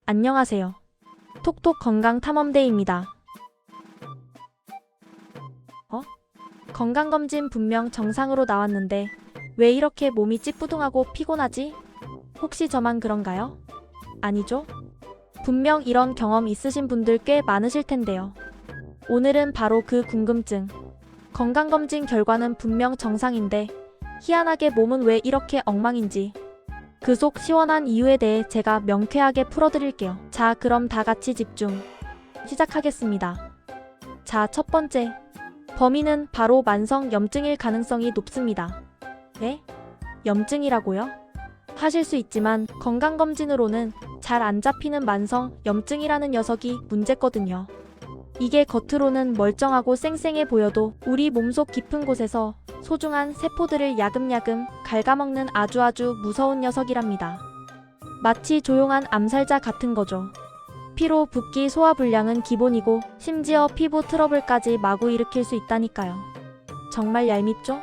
안녕하세요. 톡톡 건강탐험대입니다. 건강검진 분명 정상으로 나왔는데 왜 이렇게 몸이 찌뿌둥하고 피곤하지? 혹시 저만 그런가요? 아니죠? 분명 이런 경험 있으신 분들 꽤 많으실 텐데요. 오늘은 바로 그 궁금증. 건강검진 결과는 분명 정상인데 희한하게 몸은 왜 이렇게 엉망인지 그 속 시원한 이유에 대해 제가 명쾌하게 풀어드릴게요. 자, 그럼 다 같이 집중. 시작하겠습니다. 자, 첫 번째. 범인은 바로 만성 염증일 가능성이 높습니다. 네? 염증이라고요? 하실 수 있지만 건강검진으로는 잘 안 잡히는 만성 염증이라는 녀석이 문제거든요. 이게 겉으로는 멀쩡하고 쌩쌩해 보여도 우리 몸속 깊은 곳에서 소중한 세포들을 야금야금 갉아먹는 아주 무서운 녀석이랍니다. 마치 조용한 암살자 같은 거죠. 피로, 붓기, 소화불량은 기본이고 심지어 피부 트러블까지 마구 일으킬 수 있다니까요. 정말 얄밉죠?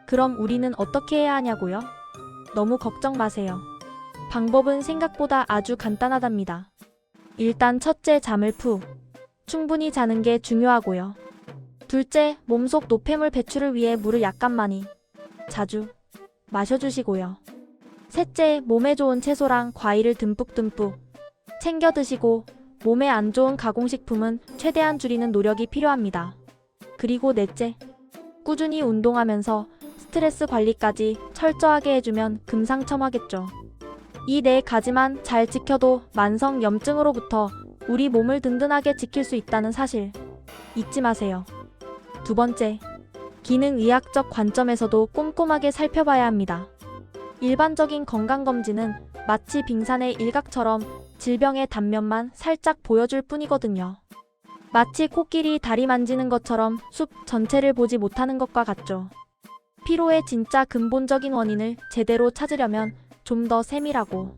그럼 우리는 어떻게 해야 하냐고요? 너무 걱정 마세요. 방법은 생각보다 아주 간단하답니다. 일단 첫째, 잠을 푹 충분히 자는 게 중요하고요. 둘째, 몸속 노폐물 배출을 위해 물을 약간 많이 자주 마셔주시고요. 셋째, 몸에 좋은 채소랑 과일을 듬뿍 챙겨 드시고 몸에 안 좋은 가공식품은 최대한 줄이는 노력이 필요합니다. 그리고 넷째, 꾸준히 운동하면서 스트레스 관리까지 철저하게 해주면 금상첨화겠죠. 이 네 가지만 잘 지켜도 만성 염증으로부터 우리 몸을 든든하게 지킬 수 있다는 사실 잊지 마세요. 두 번째, 기능의학적 관점에서도 꼼꼼하게 살펴봐야 합니다. 일반적인 건강검진은 마치 빙산의 일각처럼 질병의 단면만 살짝 보여줄 뿐이거든요. 마치 코끼리 다리 만지는 것처럼 숲 전체를 보지 못하는 것과 같죠. 피로의 진짜 근본적인 원인을 제대로 찾으려면 좀 더 세밀하고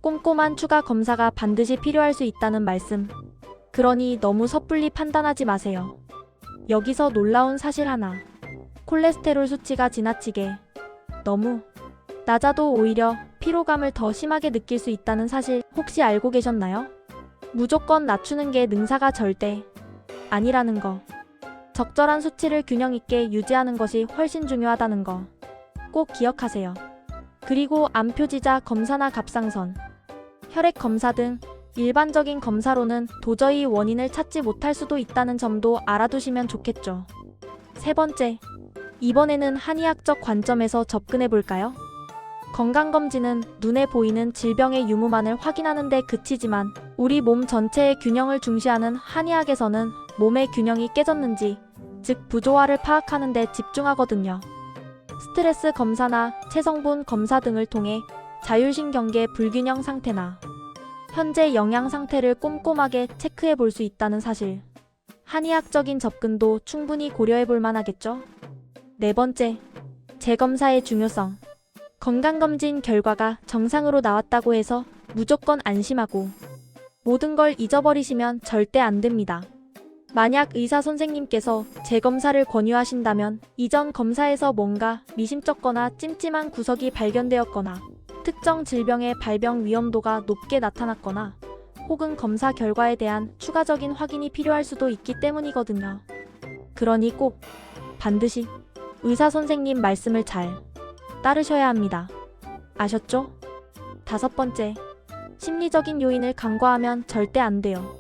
꼼꼼한 추가 검사가 반드시 필요할 수 있다는 말씀. 그러니 너무 섣불리 판단하지 마세요. 여기서 놀라운 사실 하나. 콜레스테롤 수치가 지나치게 너무 낮아도 오히려 피로감을 더 심하게 느낄 수 있다는 사실 혹시 알고 계셨나요? 무조건 낮추는 게 능사가 절대 아니라는 거. 적절한 수치를 균형 있게 유지하는 것이 훨씬 중요하다는 거 꼭 기억하세요. 그리고 암표지자 검사나 갑상선, 혈액 검사 등 일반적인 검사로는 도저히 원인을 찾지 못할 수도 있다는 점도 알아두시면 좋겠죠. 세 번째, 이번에는 한의학적 관점에서 접근해 볼까요? 건강검진은 눈에 보이는 질병의 유무만을 확인하는 데 그치지만 우리 몸 전체의 균형을 중시하는 한의학에서는 몸의 균형이 깨졌는지, 즉 부조화를 파악하는 데 집중하거든요. 스트레스 검사나 체성분 검사 등을 통해 자율신경계 불균형 상태나 현재 영양 상태를 꼼꼼하게 체크해 볼 수 있다는 사실. 한의학적인 접근도 충분히 고려해 볼 만하겠죠? 네 번째, 재검사의 중요성. 건강검진 결과가 정상으로 나왔다고 해서 무조건 안심하고 모든 걸 잊어버리시면 절대 안 됩니다. 만약 의사 선생님께서 재검사를 권유하신다면 이전 검사에서 뭔가 미심쩍거나 찜찜한 구석이 발견되었거나 특정 질병의 발병 위험도가 높게 나타났거나 혹은 검사 결과에 대한 추가적인 확인이 필요할 수도 있기 때문이거든요. 그러니 꼭 반드시 의사 선생님 말씀을 잘 따르셔야 합니다. 아셨죠? 다섯 번째, 심리적인 요인을 간과하면 절대 안 돼요.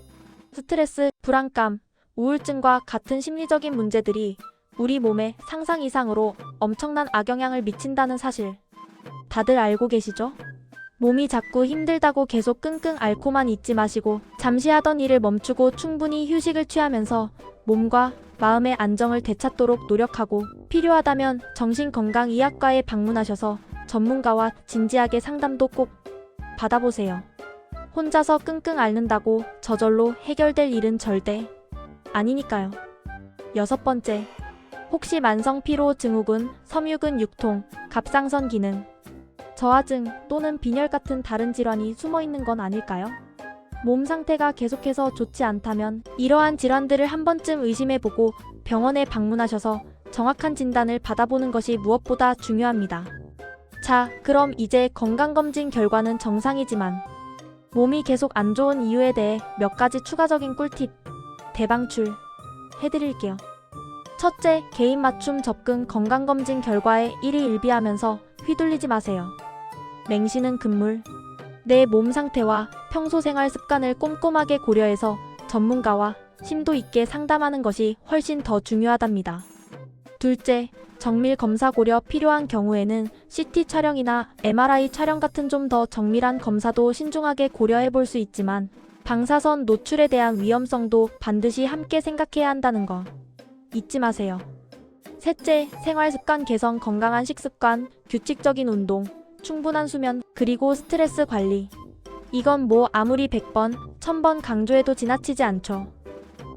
스트레스, 불안감, 우울증과 같은 심리적인 문제들이 우리 몸에 상상 이상으로 엄청난 악영향을 미친다는 사실 다들 알고 계시죠? 몸이 자꾸 힘들다고 계속 끙끙 앓고만 있지 마시고 잠시 하던 일을 멈추고 충분히 휴식을 취하면서 몸과 마음의 안정을 되찾도록 노력하고 필요하다면 정신건강의학과에 방문하셔서 전문가와 진지하게 상담도 꼭 받아보세요. 혼자서 끙끙 앓는다고 저절로 해결될 일은 절대 아니니까요. 여섯 번째, 혹시 만성 피로 증후군, 섬유근 육통, 갑상선 기능 저하증 또는 빈혈 같은 다른 질환이 숨어 있는 건 아닐까요? 몸 상태가 계속해서 좋지 않다면 이러한 질환들을 한 번쯤 의심해보고 병원에 방문하셔서 정확한 진단을 받아보는 것이 무엇보다 중요합니다. 자, 그럼 이제 건강검진 결과는 정상이지만 몸이 계속 안 좋은 이유에 대해 몇 가지 추가적인 꿀팁 대방출 해드릴게요. 첫째, 개인 맞춤 접근 건강검진 결과에 일희일비하면서 휘둘리지 마세요. 맹신은 금물. 내 몸 상태와 평소 생활 습관을 꼼꼼하게 고려해서 전문가와 심도 있게 상담하는 것이 훨씬 더 중요하답니다. 둘째, 정밀 검사 고려 필요한 경우에는 CT 촬영이나 MRI 촬영 같은 좀 더 정밀한 검사도 신중하게 고려해 볼 수 있지만 방사선 노출에 대한 위험성도 반드시 함께 생각해야 한다는 거 잊지 마세요. 셋째, 생활 습관 개선 건강한 식습관, 규칙적인 운동, 충분한 수면, 그리고 스트레스 관리. 이건 뭐 아무리 100번, 1000번 강조해도 지나치지 않죠.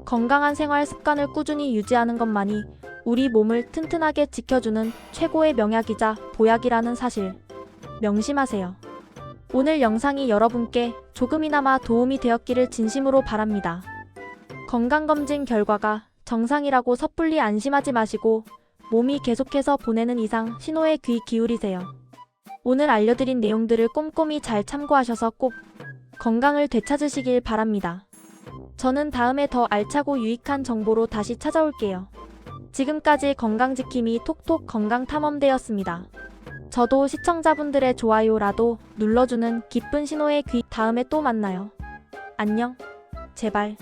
건강한 생활 습관을 꾸준히 유지하는 것만이 우리 몸을 튼튼하게 지켜주는 최고의 명약이자 보약이라는 사실 명심하세요. 오늘 영상이 여러분께 조금이나마 도움이 되었기를 진심으로 바랍니다. 건강검진 결과가 정상이라고 섣불리 안심하지 마시고 몸이 계속해서 보내는 이상 신호에 귀 기울이세요. 오늘 알려드린 내용들을 꼼꼼히 잘 참고하셔서 꼭 건강을 되찾으시길 바랍니다. 저는 다음에 더 알차고 유익한 정보로 다시 찾아올게요. 지금까지 건강지킴이 톡톡 건강탐험대였습니다. 저도 시청자분들의 좋아요라도 눌러주는 기쁜 신호의 귀 다음에 또 만나요. 안녕. 제발.